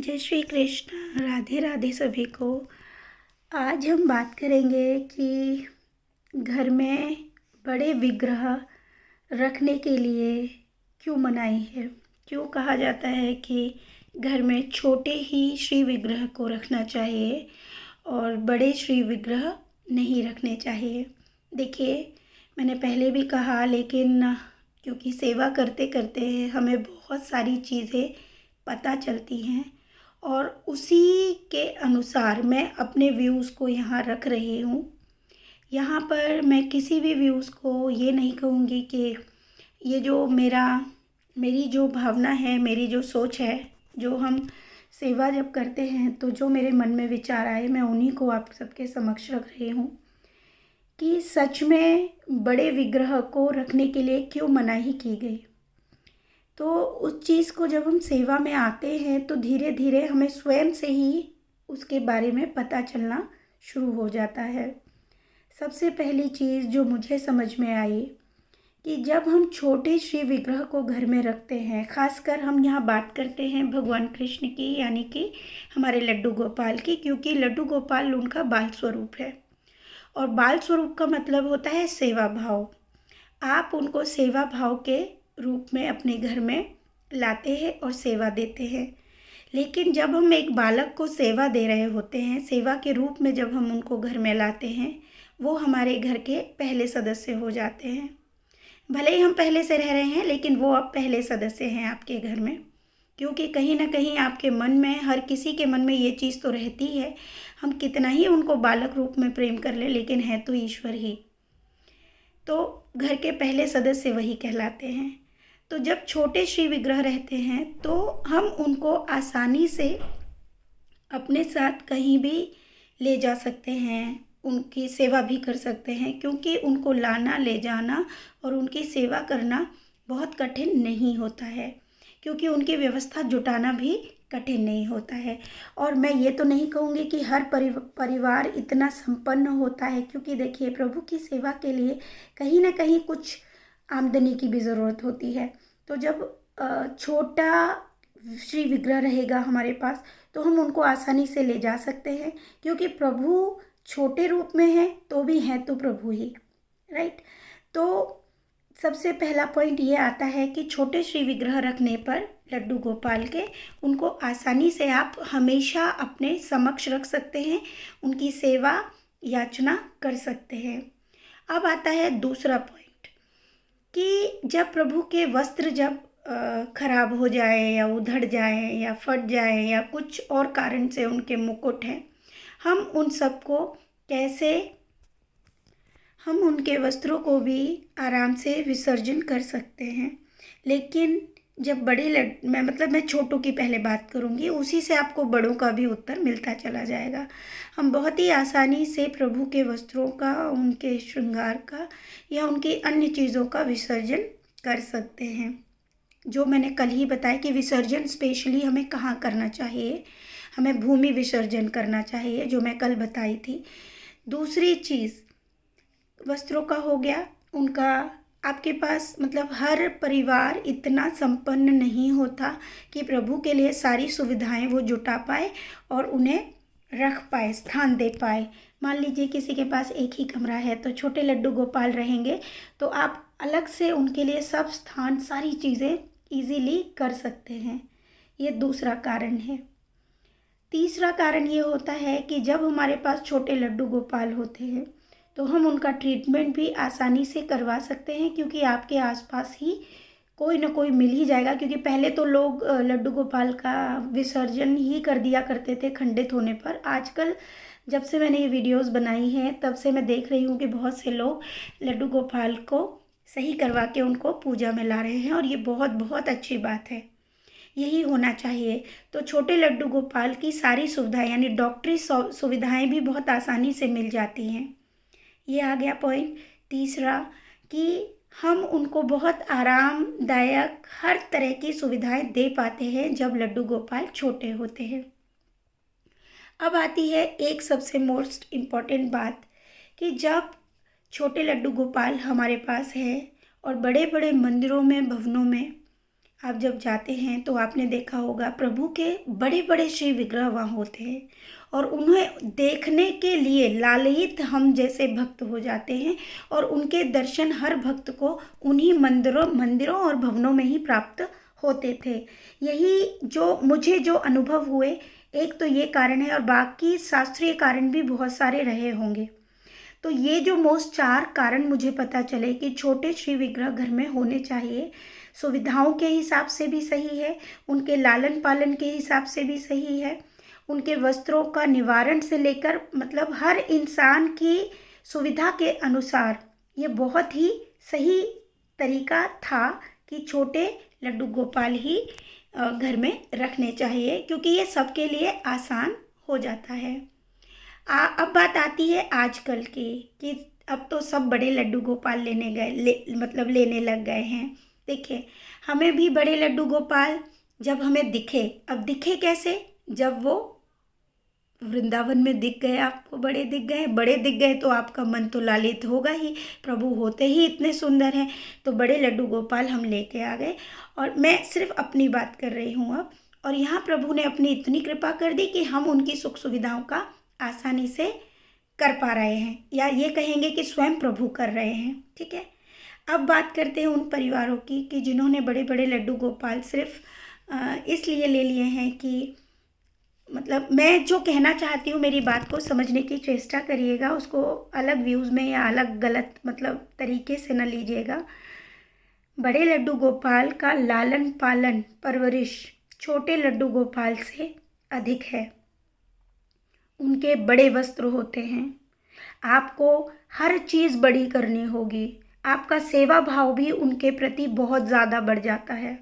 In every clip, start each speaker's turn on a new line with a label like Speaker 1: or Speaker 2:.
Speaker 1: जय श्री कृष्ण। राधे राधे सभी को। आज हम बात करेंगे कि घर में बड़े विग्रह रखने के लिए क्यों मनाही है। क्यों कहा जाता है कि घर में छोटे ही श्री विग्रह को रखना चाहिए और बड़े श्री विग्रह नहीं रखने चाहिए। देखिए, मैंने पहले भी कहा, लेकिन क्योंकि सेवा करते करते हमें बहुत सारी चीज़ें पता चलती हैं और उसी के अनुसार मैं अपने व्यूज़ को यहाँ रख रही हूँ। यहाँ पर मैं किसी भी व्यूज़ को ये नहीं कहूँगी कि ये जो मेरी जो भावना है, मेरी जो सोच है, जो हम सेवा जब करते हैं तो जो मेरे मन में विचार आए मैं उन्हीं को आप सबके समक्ष रख रही हूँ कि सच में बड़े विग्रह को रखने के लिए क्यों मनाही की गई। तो उस चीज़ को जब हम सेवा में आते हैं तो धीरे धीरे हमें स्वयं से ही उसके बारे में पता चलना शुरू हो जाता है। सबसे पहली चीज़ जो मुझे समझ में आई कि जब हम छोटे श्री विग्रह को घर में रखते हैं, खासकर हम यहाँ बात करते हैं भगवान कृष्ण की, यानी कि हमारे लड्डू गोपाल की, क्योंकि लड्डू गोपाल उनका बाल स्वरूप है और बाल स्वरूप का मतलब होता है सेवा भाव। आप उनको सेवा भाव के रूप में अपने घर में लाते हैं और सेवा देते हैं। लेकिन जब हम एक बालक को सेवा दे रहे होते हैं, सेवा के रूप में जब हम उनको घर में लाते हैं, वो हमारे घर के पहले सदस्य हो जाते हैं। भले ही हम पहले से रह रहे हैं, लेकिन वो अब पहले सदस्य हैं आपके घर में, क्योंकि कहीं ना कहीं आपके मन में, हर किसी के मन में ये चीज़ तो रहती है, हम कितना ही उनको बालक रूप में प्रेम कर ले, लेकिन है तो ईश्वर ही। तो घर के पहले सदस्य वही कहलाते हैं। तो जब छोटे श्री विग्रह रहते हैं तो हम उनको आसानी से अपने साथ कहीं भी ले जा सकते हैं, उनकी सेवा भी कर सकते हैं, क्योंकि उनको लाना, ले जाना और उनकी सेवा करना बहुत कठिन नहीं होता है, क्योंकि उनकी व्यवस्था जुटाना भी कठिन नहीं होता है। और मैं ये तो नहीं कहूँगी कि हर परिवार इतना संपन्न होता है, क्योंकि देखिए, प्रभु की सेवा के लिए कहीं ना कहीं कुछ आमदनी की भी ज़रूरत होती है। तो जब छोटा श्री विग्रह रहेगा हमारे पास तो हम उनको आसानी से ले जा सकते हैं, क्योंकि प्रभु छोटे रूप में है तो भी हैं तो प्रभु ही, राइट। तो सबसे पहला पॉइंट ये आता है कि छोटे श्री विग्रह रखने पर लड्डू गोपाल के, उनको आसानी से आप हमेशा अपने समक्ष रख सकते हैं, उनकी सेवा याचना कर सकते हैं। अब आता है दूसरा पॉइंट कि जब प्रभु के वस्त्र जब खराब हो जाए या उधड़ जाए या फट जाए या कुछ और कारण से उनके मुकुट हैं, हम उन सबको कैसे, हम उनके वस्त्रों को भी आराम से विसर्जन कर सकते हैं। लेकिन जब मैं छोटों की पहले बात करूँगी, उसी से आपको बड़ों का भी उत्तर मिलता चला जाएगा। हम बहुत ही आसानी से प्रभु के वस्त्रों का, उनके श्रृंगार का या उनकी अन्य चीज़ों का विसर्जन कर सकते हैं। जो मैंने कल ही बताया कि विसर्जन स्पेशली हमें कहाँ करना चाहिए, हमें भूमि विसर्जन करना चाहिए, जो मैं कल बताई थी। दूसरी चीज़ वस्त्रों का हो गया, उनका आपके पास हर परिवार इतना संपन्न नहीं होता कि प्रभु के लिए सारी सुविधाएं वो जुटा पाए और उन्हें रख पाए, स्थान दे पाए। मान लीजिए किसी के पास एक ही कमरा है, तो छोटे लड्डू गोपाल रहेंगे तो आप अलग से उनके लिए सब स्थान, सारी चीज़ें इजीली कर सकते हैं। ये दूसरा कारण है। तीसरा कारण ये होता है कि जब हमारे पास छोटे लड्डू गोपाल होते हैं तो हम उनका ट्रीटमेंट भी आसानी से करवा सकते हैं, क्योंकि आपके आसपास ही कोई ना कोई मिल ही जाएगा। क्योंकि पहले तो लोग लड्डू गोपाल का विसर्जन ही कर दिया करते थे खंडित होने पर। आजकल जब से मैंने ये वीडियोस बनाई हैं तब से मैं देख रही हूँ कि बहुत से लोग लड्डू गोपाल को सही करवा के उनको पूजा में ला रहे हैं, और ये बहुत बहुत अच्छी बात है, यही होना चाहिए। तो छोटे लड्डू गोपाल की सारी सुविधाएं, यानी डॉक्टरी सुविधाएं भी बहुत आसानी से मिल जाती हैं। ये आ गया पॉइंट तीसरा, कि हम उनको बहुत आरामदायक हर तरह की सुविधाएं दे पाते हैं जब लड्डू गोपाल छोटे होते हैं। अब आती है एक सबसे मोस्ट इम्पॉर्टेंट बात, कि जब छोटे लड्डू गोपाल हमारे पास है और बड़े बड़े मंदिरों में, भवनों में आप जब जाते हैं तो आपने देखा होगा प्रभु के बड़े बड़े श्री विग्रह वहाँ होते हैं, और उन्हें देखने के लिए लालायित हम जैसे भक्त हो जाते हैं, और उनके दर्शन हर भक्त को उन्हीं मंदिरों मंदिरों और भवनों में ही प्राप्त होते थे। यही जो मुझे जो अनुभव हुए, एक तो ये कारण है, और बाकी शास्त्रीय कारण भी बहुत सारे रहे होंगे। तो ये जो मोस्ट 4 कारण मुझे पता चले कि छोटे श्री विग्रह घर में होने चाहिए, सुविधाओं के हिसाब से भी सही है, उनके लालन पालन के हिसाब से भी सही है, उनके वस्त्रों का निवारण से लेकर मतलब हर इंसान की सुविधा के अनुसार ये बहुत ही सही तरीका था कि छोटे लड्डू गोपाल ही घर में रखने चाहिए, क्योंकि ये सबके लिए आसान हो जाता है। अब बात आती है आजकल की कि अब तो सब बड़े लड्डू गोपाल मतलब लेने लग गए हैं। देखिए, हमें भी बड़े लड्डू गोपाल जब हमें दिखे, अब दिखे कैसे, जब वो वृंदावन में दिख गए, आपको बड़े दिख गए तो आपका मन तो लालित होगा ही, प्रभु होते ही इतने सुंदर हैं, तो बड़े लड्डू गोपाल हम लेके आ गए। और मैं सिर्फ अपनी बात कर रही हूँ अब, और यहाँ प्रभु ने अपनी इतनी कृपा कर दी कि हम उनकी सुख सुविधाओं का आसानी से कर पा रहे हैं, या ये कहेंगे कि स्वयं प्रभु कर रहे हैं। ठीक है, अब बात करते हैं उन परिवारों की कि जिन्होंने बड़े बड़े लड्डू गोपाल सिर्फ इसलिए ले लिए हैं कि मतलब मैं जो कहना चाहती हूँ, मेरी बात को समझने की चेष्टा करिएगा, उसको अलग व्यूज़ में या अलग गलत मतलब तरीके से न लीजिएगा। बड़े लड्डू गोपाल का लालन पालन परवरिश छोटे लड्डू गोपाल से अधिक है। उनके बड़े वस्त्र होते हैं, आपको हर चीज़ बड़ी करनी होगी, आपका सेवा भाव भी उनके प्रति बहुत ज़्यादा बढ़ जाता है।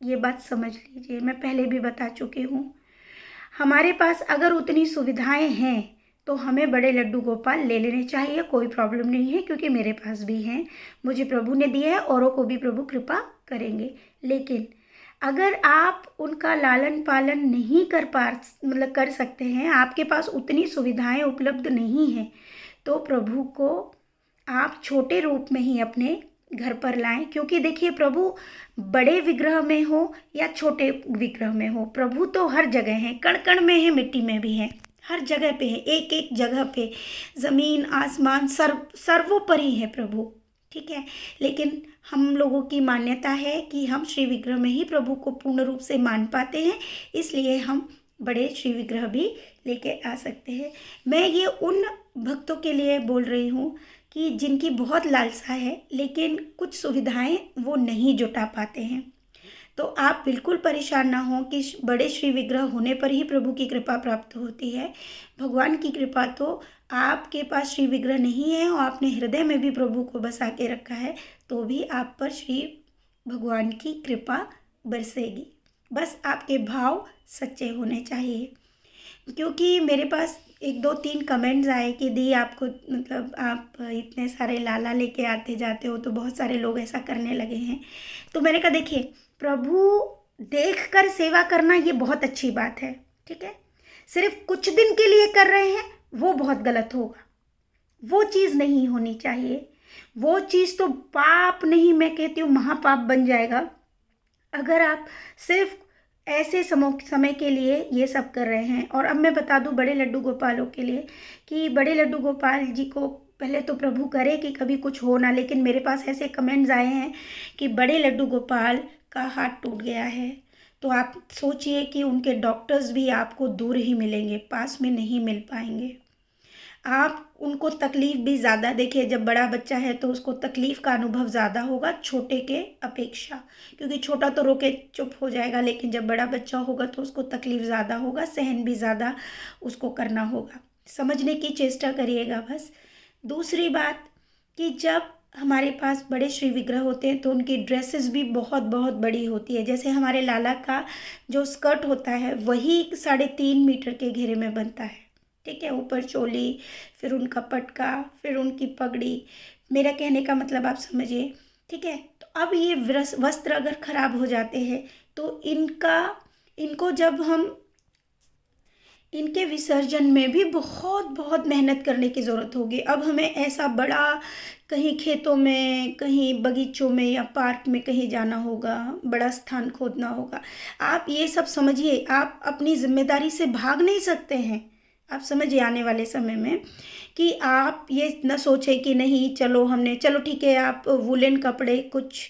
Speaker 1: ये बात समझ लीजिए, मैं पहले भी बता चुकी हूँ। हमारे पास अगर उतनी सुविधाएं हैं तो हमें बड़े लड्डू गोपाल ले लेने चाहिए, कोई प्रॉब्लम नहीं है, क्योंकि मेरे पास भी हैं, मुझे प्रभु ने दिए हैं, औरों को भी प्रभु कृपा करेंगे। लेकिन अगर आप उनका लालन पालन नहीं कर सकते हैं, आपके पास उतनी सुविधाएं उपलब्ध नहीं हैं, तो प्रभु को आप छोटे रूप में ही अपने घर पर लाएं। क्योंकि देखिए, प्रभु बड़े विग्रह में हो या छोटे विग्रह में हो, प्रभु तो हर जगह हैं, कण कण में है, मिट्टी में भी हैं, हर जगह पे है, एक एक जगह पे, ज़मीन आसमान सर्वोपरि है प्रभु। ठीक है, लेकिन हम लोगों की मान्यता है कि हम श्री विग्रह में ही प्रभु को पूर्ण रूप से मान पाते हैं, इसलिए हम बड़े श्री विग्रह भी लेके आ सकते हैं। मैं ये उन भक्तों के लिए बोल रही हूँ कि जिनकी बहुत लालसा है, लेकिन कुछ सुविधाएं वो नहीं जुटा पाते हैं। तो आप बिल्कुल परेशान ना हो कि बड़े श्री विग्रह होने पर ही प्रभु की कृपा प्राप्त होती है। भगवान की कृपा तो आपके पास श्री विग्रह नहीं है और आपने हृदय में भी प्रभु को बसा के रखा है, तो भी आप पर श्री भगवान की कृपा बरसेगी। बस आपके भाव सच्चे होने चाहिए। क्योंकि मेरे पास 1-2-3 कमेंट्स आए कि दी आपको मतलब आप इतने सारे लाला लेके आते जाते हो, तो बहुत सारे लोग ऐसा करने लगे हैं। तो मैंने कहा देखिए, प्रभु देखकर सेवा करना ये बहुत अच्छी बात है। ठीक है, सिर्फ कुछ दिन के लिए कर रहे हैं वो बहुत गलत होगा, वो चीज़ नहीं होनी चाहिए। वो चीज़ तो पाप नहीं, मैं कहती हूँ महापाप बन जाएगा अगर आप सिर्फ ऐसे समय के लिए ये सब कर रहे हैं। और अब मैं बता दूं बड़े लड्डू गोपालों के लिए कि बड़े लड्डू गोपाल जी को पहले तो प्रभु करे कि कभी कुछ हो ना, लेकिन मेरे पास ऐसे कमेंट्स आए हैं कि बड़े लड्डू गोपाल का हाथ टूट गया है, तो आप सोचिए कि उनके डॉक्टर्स भी आपको दूर ही मिलेंगे, पास में नहीं मिल पाएंगे। आप उनको तकलीफ़ भी ज़्यादा, देखिए जब बड़ा बच्चा है तो उसको तकलीफ़ का अनुभव ज़्यादा होगा छोटे के अपेक्षा, क्योंकि छोटा तो रोके चुप हो जाएगा, लेकिन जब बड़ा बच्चा होगा तो उसको तकलीफ़ ज़्यादा होगा, सहन भी ज़्यादा उसको करना होगा। समझने की चेष्टा करिएगा बस। दूसरी बात कि जब हमारे पास बड़े श्री विग्रह होते हैं तो उनकी ड्रेसेस भी बहुत बहुत बड़ी होती है। जैसे हमारे लाला का जो स्कर्ट होता है वही 3.5 मीटर के घेरे में बनता है। ठीक है, ऊपर चोली, फिर उनका पटका, फिर उनकी पगड़ी, मेरा कहने का मतलब आप समझिए। ठीक है, तो अब ये वस्त्र अगर खराब हो जाते हैं तो इनको जब हम इनके विसर्जन में भी बहुत बहुत मेहनत करने की ज़रूरत होगी। अब हमें ऐसा बड़ा कहीं खेतों में, कहीं बगीचों में या पार्क में कहीं जाना होगा, बड़ा स्थान खोदना होगा। आप ये सब समझिए, आप अपनी ज़िम्मेदारी से भाग नहीं सकते हैं। आप समझिए आने वाले समय में कि आप ये न सोचें कि नहीं चलो ठीक है, आप वूलन कपड़े कुछ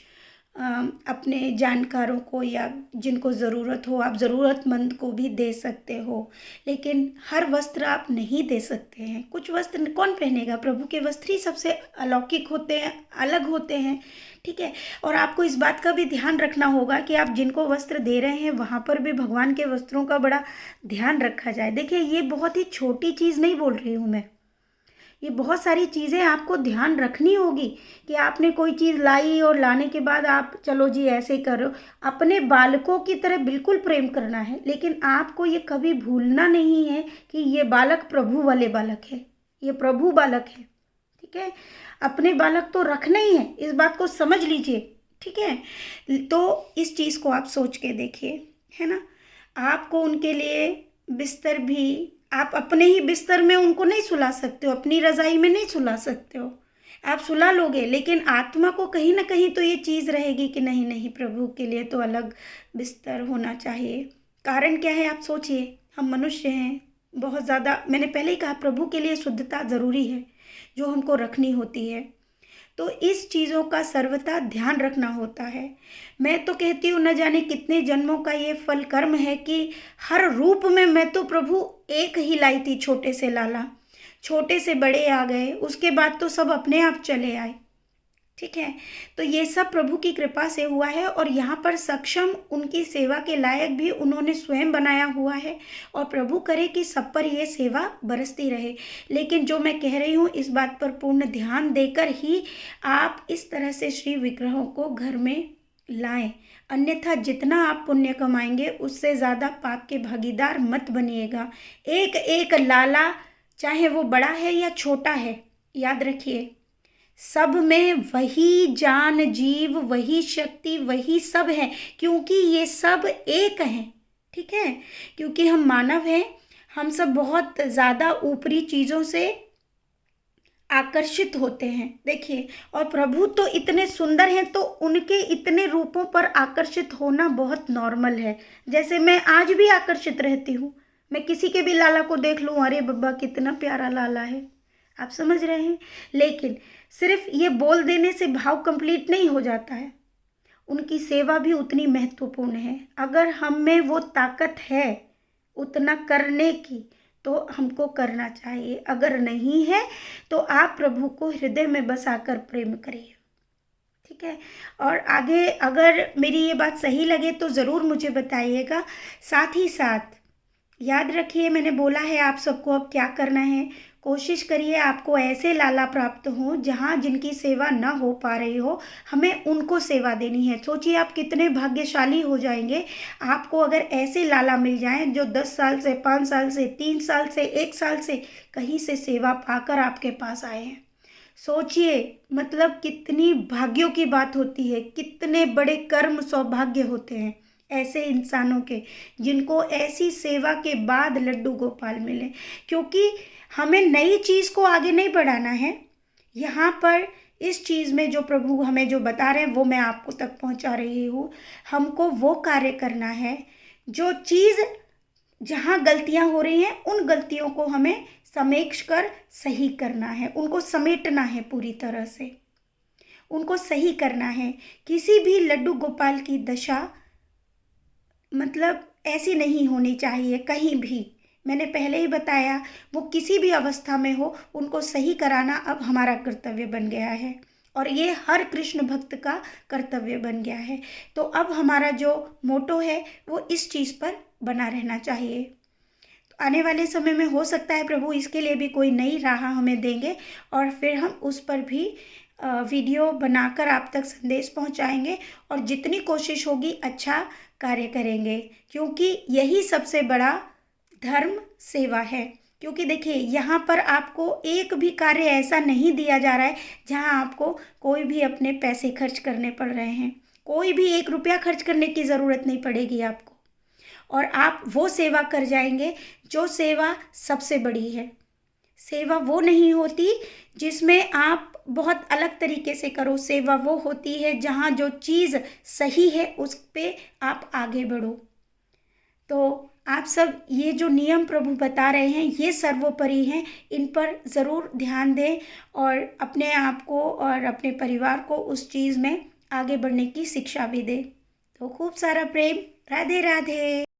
Speaker 1: अपने जानकारों को या जिनको ज़रूरत हो, आप ज़रूरतमंद को भी दे सकते हो। लेकिन हर वस्त्र आप नहीं दे सकते हैं। कुछ वस्त्र कौन पहनेगा? प्रभु के वस्त्र ही सबसे अलौकिक होते हैं, अलग होते हैं, ठीक है। और आपको इस बात का भी ध्यान रखना होगा कि आप जिनको वस्त्र दे रहे हैं वहाँ पर भी भगवान के वस्त्रों का बड़ा ध्यान रखा जाए। देखिए, ये बहुत ही छोटी चीज़ नहीं बोल रही हूँ मैं, ये बहुत सारी चीज़ें आपको ध्यान रखनी होगी कि आपने कोई चीज़ लाई और लाने के बाद आप चलो जी ऐसे करो। अपने बालकों की तरह बिल्कुल प्रेम करना है, लेकिन आपको ये कभी भूलना नहीं है कि ये बालक प्रभु वाले बालक है, ये प्रभु बालक है, ठीक है। अपने बालक तो रखने ही है, इस बात को समझ लीजिए, ठीक है। तो इस चीज़ को आप सोच के देखिए, है ना। आपको उनके लिए बिस्तर भी, आप अपने ही बिस्तर में उनको नहीं सुला सकते हो, अपनी रज़ाई में नहीं सुला सकते हो। आप सुला लोगे, लेकिन आत्मा को कहीं ना कहीं तो ये चीज़ रहेगी कि नहीं नहीं, प्रभु के लिए तो अलग बिस्तर होना चाहिए। कारण क्या है आप सोचिए, हम मनुष्य हैं, बहुत ज़्यादा, मैंने पहले ही कहा प्रभु के लिए शुद्धता ज़रूरी है जो हमको रखनी होती है। तो इस चीज़ों का सर्वथा ध्यान रखना होता है। मैं तो कहती हूँ, न जाने कितने जन्मों का ये फल कर्म है कि हर रूप में मैं तो प्रभु एक ही लाई थी, छोटे से लाला, छोटे से बड़े आ गए, उसके बाद तो सब अपने आप चले आए, ठीक है। तो ये सब प्रभु की कृपा से हुआ है, और यहाँ पर सक्षम, उनकी सेवा के लायक भी उन्होंने स्वयं बनाया हुआ है, और प्रभु करे कि सब पर ये सेवा बरसती रहे। लेकिन जो मैं कह रही हूँ, इस बात पर पूर्ण ध्यान देकर ही आप इस तरह से श्री विग्रहों को घर में लाएं। अन्यथा जितना आप पुण्य कमाएंगे उससे ज़्यादा पाप के भागीदार मत बनिएगा। एक एक लाला, चाहे वो बड़ा है या छोटा है, याद रखिए सब में वही जान, जीव, वही शक्ति, वही सब है, क्योंकि ये सब एक हैं, ठीक है। क्योंकि हम मानव हैं, हम सब बहुत ज़्यादा ऊपरी चीज़ों से आकर्षित होते हैं, देखिए। और प्रभु तो इतने सुंदर हैं, तो उनके इतने रूपों पर आकर्षित होना बहुत नॉर्मल है। जैसे मैं आज भी आकर्षित रहती हूँ, मैं किसी के भी लाला को देख लूँ, अरे बब्बा कितना प्यारा लाला है, आप समझ रहे हैं। लेकिन सिर्फ ये बोल देने से भाव कंप्लीट नहीं हो जाता है, उनकी सेवा भी उतनी महत्वपूर्ण है। अगर हम में वो ताकत है उतना करने की, तो हमको करना चाहिए। अगर नहीं है तो आप प्रभु को हृदय में बसाकर प्रेम करिए, ठीक है। और आगे अगर मेरी ये बात सही लगे तो ज़रूर मुझे बताइएगा। साथ ही साथ याद रखिए, मैंने बोला है आप सबको अब क्या करना है। कोशिश करिए आपको ऐसे लाला प्राप्त हो जहाँ जिनकी सेवा न हो पा रही हो, हमें उनको सेवा देनी है। सोचिए आप कितने भाग्यशाली हो जाएंगे आपको अगर ऐसे लाला मिल जाएं जो 10 साल से, 5 साल से, 3 साल से, 1 साल से कहीं से सेवा पाकर आपके पास आए हैं। सोचिए मतलब कितनी भाग्यों की बात होती है, कितने बड़े कर्म सौभाग्य होते हैं ऐसे इंसानों के, जिनको ऐसी सेवा के बाद लड्डू गोपाल मिले। क्योंकि हमें नई चीज़ को आगे नहीं बढ़ाना है, यहाँ पर इस चीज़ में जो प्रभु हमें जो बता रहे हैं वो मैं आपको तक पहुँचा रही हूँ। हमको वो कार्य करना है, जो चीज़ जहाँ गलतियाँ हो रही हैं उन गलतियों को हमें समेट कर सही करना है, उनको समेटना है, पूरी तरह से उनको सही करना है। किसी भी लड्डू गोपाल की दशा मतलब ऐसी नहीं होनी चाहिए कहीं भी। मैंने पहले ही बताया, वो किसी भी अवस्था में हो उनको सही कराना अब हमारा कर्तव्य बन गया है, और ये हर कृष्ण भक्त का कर्तव्य बन गया है। तो अब हमारा जो मोटो है वो इस चीज़ पर बना रहना चाहिए। तो आने वाले समय में हो सकता है प्रभु इसके लिए भी कोई नई राह हमें देंगे, और फिर हम उस पर भी वीडियो बनाकर आप तक संदेश पहुंचाएंगे, और जितनी कोशिश होगी अच्छा कार्य करेंगे, क्योंकि यही सबसे बड़ा धर्म सेवा है। क्योंकि देखिए यहाँ पर आपको एक भी कार्य ऐसा नहीं दिया जा रहा है जहाँ आपको कोई भी अपने पैसे खर्च करने पड़ रहे हैं, कोई भी 1 रुपया खर्च करने की ज़रूरत नहीं पड़ेगी आपको। और आप वो सेवा कर जाएंगे जो सेवा सबसे बड़ी है। सेवा वो नहीं होती जिसमें आप बहुत अलग तरीके से करो। सेवा वो होती है जहाँ जो चीज़ सही है उस पे आप आगे बढ़ो। तो आप सब ये जो नियम प्रभु बता रहे हैं ये सर्वोपरि हैं, इन पर ज़रूर ध्यान दें और अपने आप को और अपने परिवार को उस चीज़ में आगे बढ़ने की शिक्षा भी दें। तो खूब सारा प्रेम। राधे राधे।